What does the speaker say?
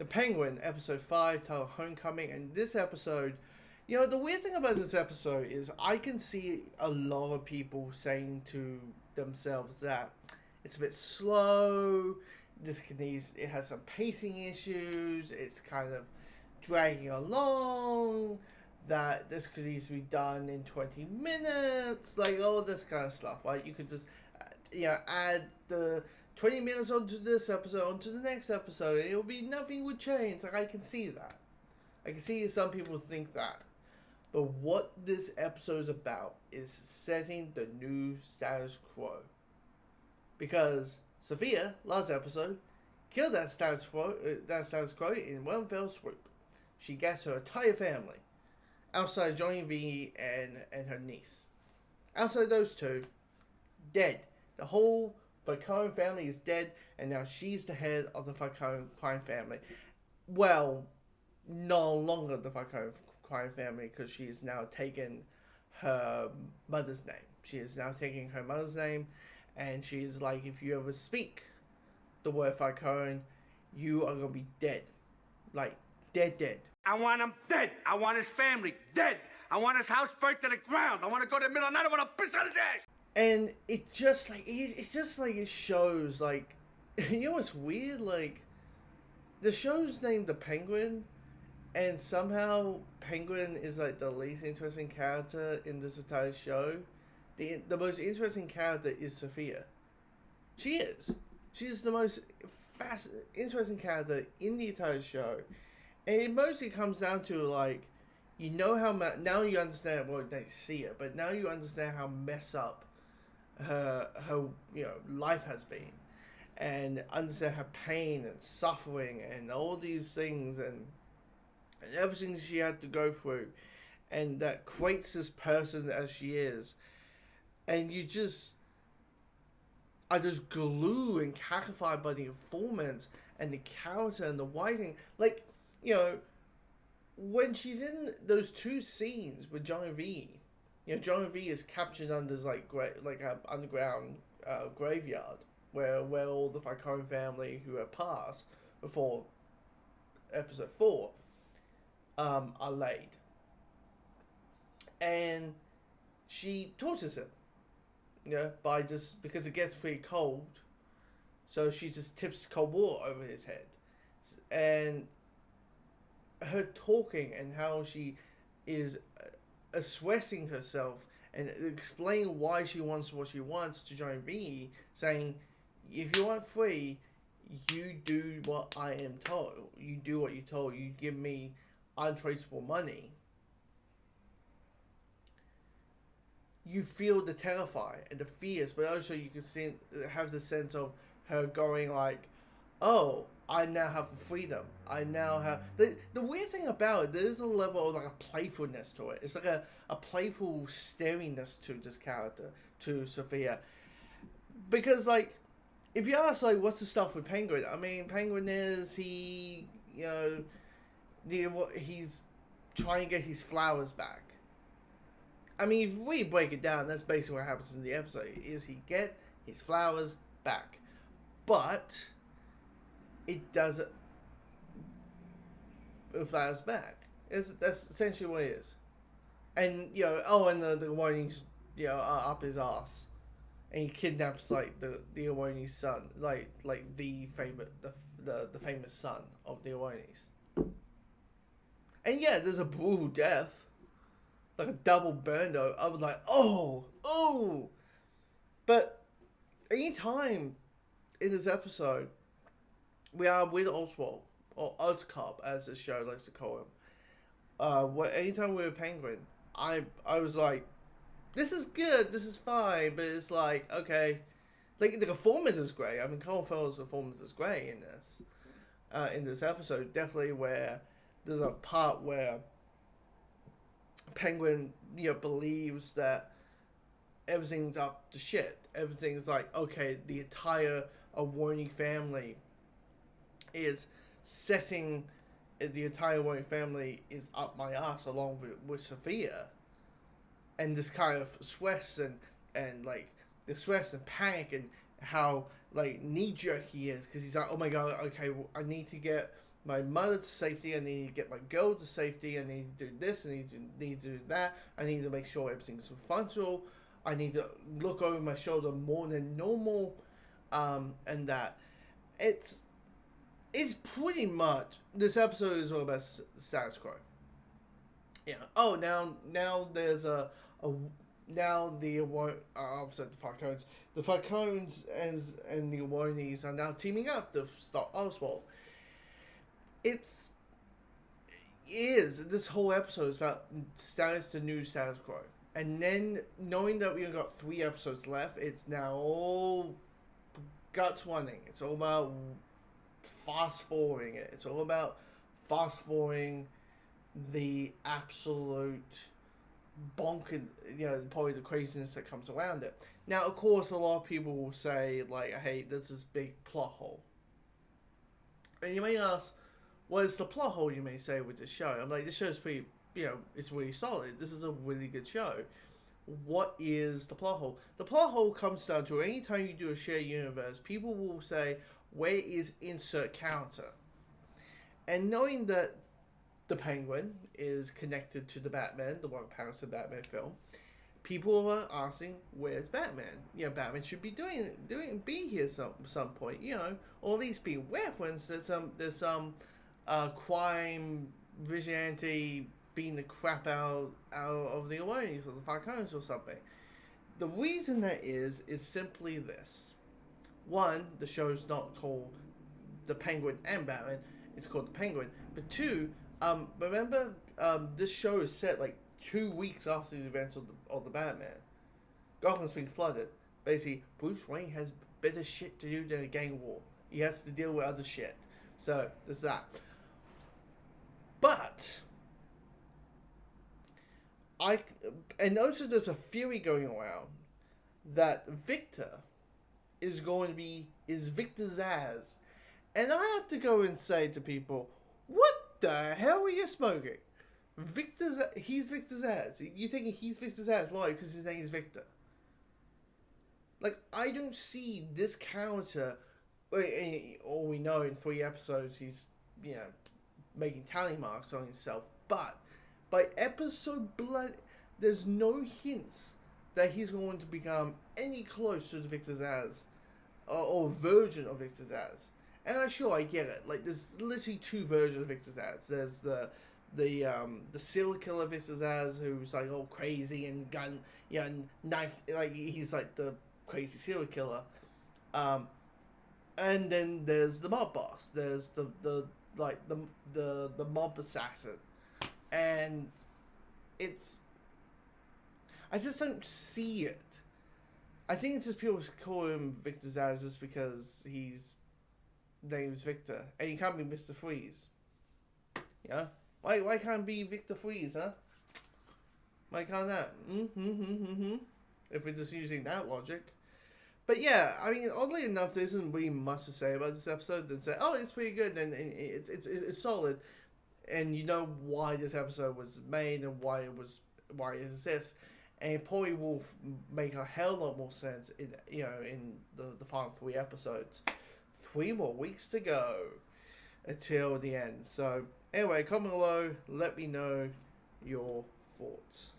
The Penguin, episode 5, titled Homecoming. And this episode, the weird thing about this episode is I can see a lot of people saying to themselves that it's a bit slow, it has some pacing issues, it's kind of dragging along, that this could easily be done in 20 minutes, like all this kind of stuff, right? You could just, add the 20 minutes onto this episode, onto the next episode, and it'll be nothing would change. Like, I can see that. I can see some people think that. But what this episode is about is setting the new status quo. Because Sophia, last episode, killed that status quo in one fell swoop. She gets her entire family, outside Johnny V and her niece. Outside those two, dead. The whole Falcone family is dead, and now she's the head of the Falcone crime family. Well, no longer the Falcone crime family, because she is now taken her mother's name. She is now taking her mother's name, and she's like, if you ever speak the word Falcone, you are going to be dead. Like, dead. I want him dead. I want his family dead. I want his house burnt to the ground. I want to go to the middle of the night. I want to piss on his ass. And it just like it shows, like, what's weird, like, the show's named The Penguin, and somehow Penguin is like the least interesting character in this entire show. The most interesting character is Sophia. She's the most interesting character in the entire show, and it mostly comes down to, like, now you understand, well, you don't see it, but now you understand how messed up her life has been, and understand her pain and suffering and all these things and everything she had to go through, and that creates this person as she is. And I just glue and catified by the performance and the character and the writing. Like, when she's in those two scenes with Johnny V, Johnny V is captured under an underground graveyard where all the Falcone family who have passed before episode 4 are laid, and she tortures him, by just because it gets pretty cold, so she just tips cold water over his head, and her talking and how she is assuaging herself and explaining why she wants what she wants to Johnny V, saying, if you want free, you do what I am told. You do what you're told. You give me untraceable money. You feel the terrify and the fears, but also you can have the sense of her going like, oh, I now have freedom. I now have... The weird thing about it, there is a level of, like, a playfulness to it. It's like a playful staringness to this character, to Sophia. Because, like, if you ask, like, what's the stuff with Penguin? I mean, Penguin is, he's trying to get his flowers back. I mean, if we break it down, that's basically what happens in the episode, is he get his flowers back. But it doesn't flowers back. That's essentially what it is. And, and the warnings, are up his ass. And he kidnaps, like, the Iwani's son, like the famous son of the Iwanis. And yeah, there's a brutal death. Like a double burn, though. I was like, oh! But any time in this episode we are with Oswald, or Ozcop, as the show likes to call him. Anytime we're with Penguin, I was like, this is good, this is fine, but it's like, okay. Like, the performance is great. I mean, Colin Farrell's performance is great in this episode. Definitely where there's a part where Penguin, believes that everything's up to shit. Everything's like, okay, the entire Warney family is setting, the entire Warney family is up my ass along with Sophia. And this kind of stress and like, the stress and panic and how, like, knee-jerk he is. Because he's like, oh my god, okay, well, I need to get my mother to safety. I need to get my girl to safety. I need to do this. I need to do that. I need to make sure everything's functional. I need to look over my shoulder more than normal, and that it's pretty much, this episode is all about status quo. Yeah. Oh, now there's now the opposite, the Falcons. The Falcons and the Awonis are now teaming up to stop Oswald. This whole episode is about the new status quo. And then, knowing that we've got 3 episodes left, it's now all guts running. It's all about fast-forwarding it. It's all about fast-forwarding the absolute bonkers, probably the craziness that comes around it. Now, of course, a lot of people will say, like, hey, this is big plot hole. And you may ask, what is the plot hole, you may say, with this show? I'm like, this show's pretty, it's really solid. This is a really good show. What is the plot hole? The plot hole comes down to, anytime you do a shared universe, people will say, where is insert character? And knowing that the Penguin is connected to the Batman, the Robert Pattinson Batman film, people are asking, where's Batman? Batman should be be here some point, or at least be referenced. There's some crime vigilante beating the crap out of the Awonis or the Falcons or something. The reason that is simply this. One, the show's not called The Penguin and Batman, it's called The Penguin. But 2, remember, this show is set like 2 weeks after the events of the Batman. Gotham's been flooded. Basically, Bruce Wayne has better shit to do than a gang war. He has to deal with other shit. So, there's that. But and also there's a theory going around that Victor is Victor Zsasz. And I have to go and say to people, what the hell are you smoking? He's Victor Zsasz. You thinking he's Victor Zsasz? Why? Because his name is Victor. Like, I don't see this character, all we know in 3 episodes, he's, making tally marks on himself. But by episode blood, there's no hints that he's going to become any close to the Victor Zsasz, or version of Victor Zsasz. And I get it. Like, there's literally 2 versions of Victor Zsasz. There's the serial killer Victor Zsasz, who's like all crazy and gun, and knife, like he's like the crazy serial killer. And then there's the mob boss. There's the mob assassin, and I just don't see it. I think it's just people call him Victor Zsasz just because his name's Victor, and he can't be Mr. Freeze. Why can't be Victor Freeze, huh? Why can't that? If we're just using that logic. But yeah, I mean, oddly enough, there isn't really much to say about this episode than say, oh, it's pretty good, and it's solid, and you know why this episode was made and why it exists, and it probably will make a hell of a lot more sense in the final 3 episodes. 3 more weeks to go until the end. So anyway, comment below, let me know your thoughts.